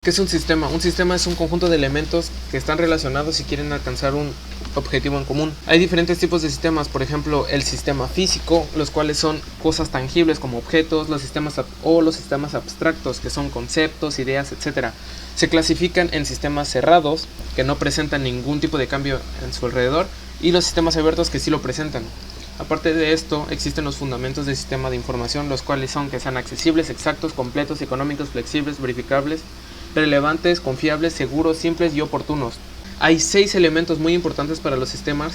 ¿Qué es un sistema? Un sistema es un conjunto de elementos que están relacionados y quieren alcanzar un objetivo en común. Hay diferentes tipos de sistemas, por ejemplo, el sistema físico, los cuales son cosas tangibles como objetos, los sistemas abstractos, que son conceptos, ideas, etc. Se clasifican en sistemas cerrados, que no presentan ningún tipo de cambio en su alrededor, y los sistemas abiertos, que sí lo presentan. Aparte de esto, existen los fundamentos del sistema de información, los cuales son que sean accesibles, exactos, completos, económicos, flexibles, verificables, relevantes, confiables, seguros, simples y oportunos. Hay 6 elementos muy importantes para los sistemas.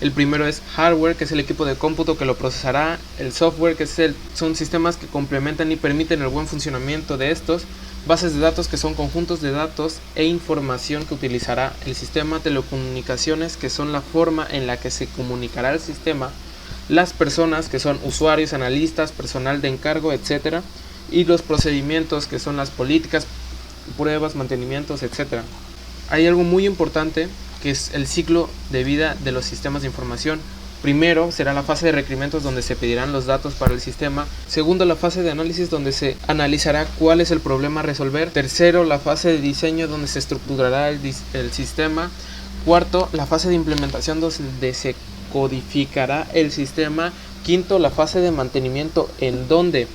El primero es hardware, que es el equipo de cómputo que lo procesará. El software, que son sistemas que complementan y permiten el buen funcionamiento de estos. Bases de datos, que son conjuntos de datos e información que utilizará el sistema. Telecomunicaciones, que son la forma en la que se comunicará el sistema. Las personas, que son usuarios, analistas, personal de encargo, etc. Y los procedimientos, que son las políticas, pruebas, mantenimientos, etc. Hay algo muy importante que es el ciclo de vida de los sistemas de información. Primero será la fase de requerimientos, donde se pedirán los datos para el sistema. Segundo, la fase de análisis, donde se analizará cuál es el problema a resolver. Tercero, la fase de diseño, donde se estructurará el sistema. Cuarto, la fase de implementación, donde se codificará el sistema. Quinto, la fase de mantenimiento, en donde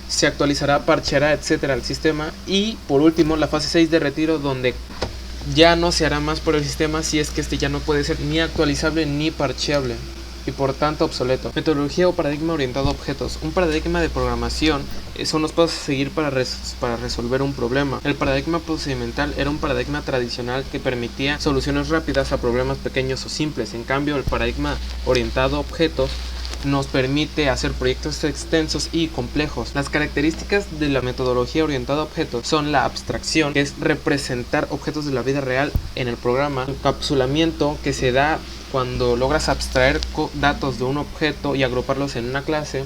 se actualizará, parcheará, etcétera, el sistema. Y por último, la fase 6 de retiro, donde ya no se hará más por el sistema si es que este ya no puede ser ni actualizable ni parcheable y por tanto obsoleto. Metodología o paradigma orientado a objetos. Un paradigma de programación son los pasos a seguir para resolver un problema. El paradigma procedimental era un paradigma tradicional que permitía soluciones rápidas a problemas pequeños o simples. En cambio, el paradigma orientado a objetos nos permite hacer proyectos extensos y complejos. Las características de la metodología orientada a objetos son la abstracción, que es representar objetos de la vida real en el programa. El encapsulamiento, que se da cuando logras abstraer datos de un objeto y agruparlos en una clase.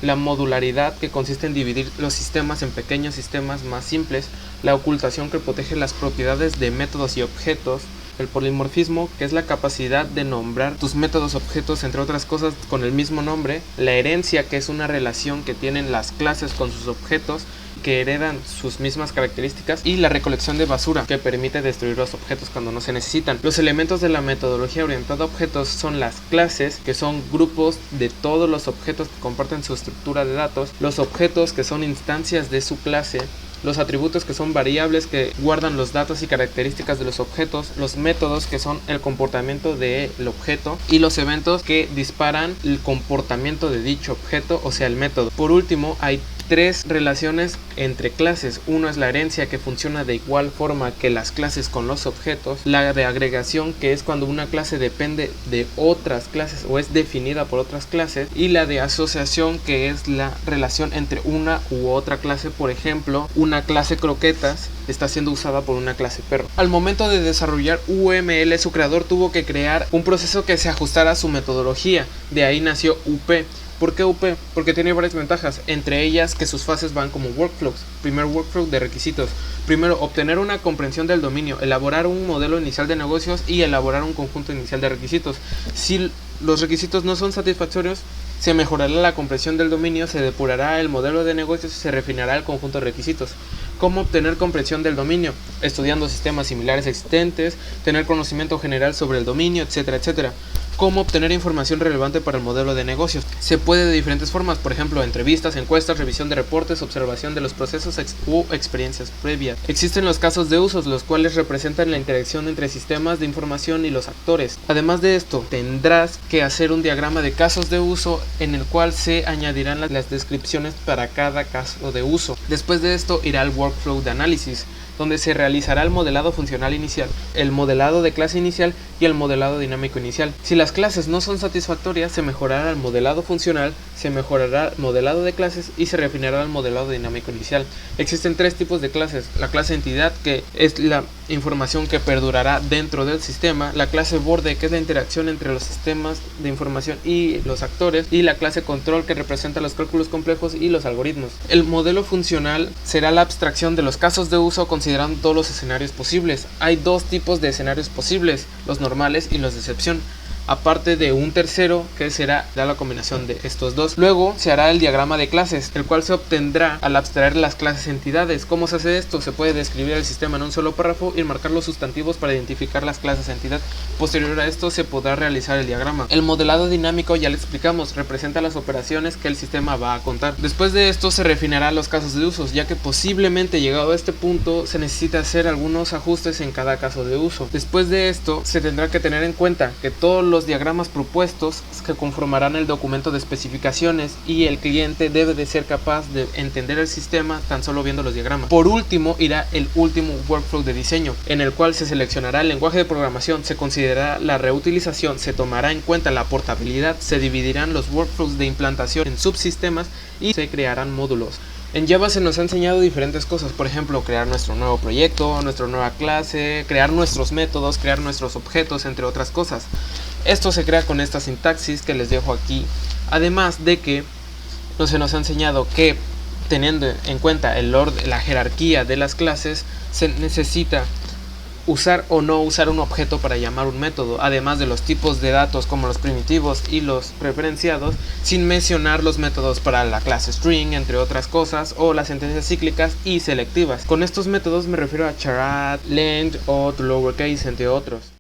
La modularidad, que consiste en dividir los sistemas en pequeños sistemas más simples. La ocultación, que protege las propiedades de métodos y objetos. El polimorfismo, que es la capacidad de nombrar tus métodos objetos, entre otras cosas, con el mismo nombre. La herencia, que es una relación que tienen las clases con sus objetos, que heredan sus mismas características. Y la recolección de basura, que permite destruir los objetos cuando no se necesitan. Los elementos de la metodología orientada a objetos son las clases, que son grupos de todos los objetos que comparten su estructura de datos. Los objetos, que son instancias de su clase. Los atributos, que son variables que guardan los datos y características de los objetos. Los métodos, que son el comportamiento del objeto. Y los eventos, que disparan el comportamiento de dicho objeto, o sea, el método. Por último, hay 3 relaciones entre clases. Uno es la herencia, que funciona de igual forma que las clases con los objetos. La de agregación, que es cuando una clase depende de otras clases o es definida por otras clases. Y la de asociación, que es la relación entre una u otra clase. Por ejemplo, una clase croquetas está siendo usada por una clase perro. Al momento de desarrollar UML, su creador tuvo que crear un proceso que se ajustara a su metodología. De ahí nació UP. ¿Por qué UP? Porque tiene varias ventajas, entre ellas que sus fases van como workflows. Primer workflow de requisitos. Primero, obtener una comprensión del dominio, elaborar un modelo inicial de negocios y elaborar un conjunto inicial de requisitos. Si los requisitos no son satisfactorios, se mejorará la comprensión del dominio, se depurará el modelo de negocios y se refinará el conjunto de requisitos. ¿Cómo obtener comprensión del dominio? Estudiando sistemas similares existentes, tener conocimiento general sobre el dominio, etcétera, etcétera. ¿Cómo obtener información relevante para el modelo de negocios? Se puede de diferentes formas, por ejemplo, entrevistas, encuestas, revisión de reportes, observación de los procesos u experiencias previas. Existen los casos de usos, los cuales representan la interacción entre sistemas de información y los actores. Además de esto, tendrás que hacer un diagrama de casos de uso en el cual se añadirán las descripciones para cada caso de uso. Después de esto irá al workflow de análisis, donde se realizará el modelado funcional inicial, el modelado de clase inicial y el modelado dinámico inicial. Si las clases no son satisfactorias, se mejorará el modelado funcional, se mejorará el modelado de clases y se refinará el modelado dinámico inicial. Existen 3 tipos de clases: la clase entidad, que es la información que perdurará dentro del sistema; la clase borde, que es la interacción entre los sistemas de información y los actores; y la clase control, que representa los cálculos complejos y los algoritmos. El modelo funcional será la abstracción de los casos de uso considerando todos los escenarios posibles. Hay 2 tipos de escenarios posibles: los normales y los de excepción. aparte de un tercero que será la combinación de estos dos. Luego se hará el diagrama de clases, el cual se obtendrá al abstraer las clases entidades. ¿Cómo se hace esto? Se puede describir el sistema en un solo párrafo y marcar los sustantivos para identificar las clases entidad. Posterior a esto se podrá realizar el diagrama. El modelado dinámico, ya le explicamos, representa las operaciones que el sistema va a contar. Después de esto se refinará los casos de usos, ya que posiblemente llegado a este punto se necesita hacer algunos ajustes en cada caso de uso. Después de esto se tendrá que tener en cuenta que todos los diagramas propuestos que conformarán el documento de especificaciones y el cliente debe de ser capaz de entender el sistema tan solo viendo los diagramas. Por último irá el último workflow de diseño, en el cual se seleccionará el lenguaje de programación, se considerará la reutilización, se tomará en cuenta la portabilidad, se dividirán los workflows de implantación en subsistemas y se crearán módulos. En Java se nos ha enseñado diferentes cosas, por ejemplo, crear nuestro nuevo proyecto, nuestra nueva clase, crear nuestros métodos, crear nuestros objetos, entre otras cosas. Esto se crea con esta sintaxis que les dejo aquí, además de que se nos ha enseñado que teniendo en cuenta el orden, la jerarquía de las clases, se necesita usar o no usar un objeto para llamar un método, además de los tipos de datos como los primitivos y los preferenciados, sin mencionar los métodos para la clase string, entre otras cosas, o las sentencias cíclicas y selectivas. Con estos métodos me refiero a charAt, length o toLowerCase, entre otros.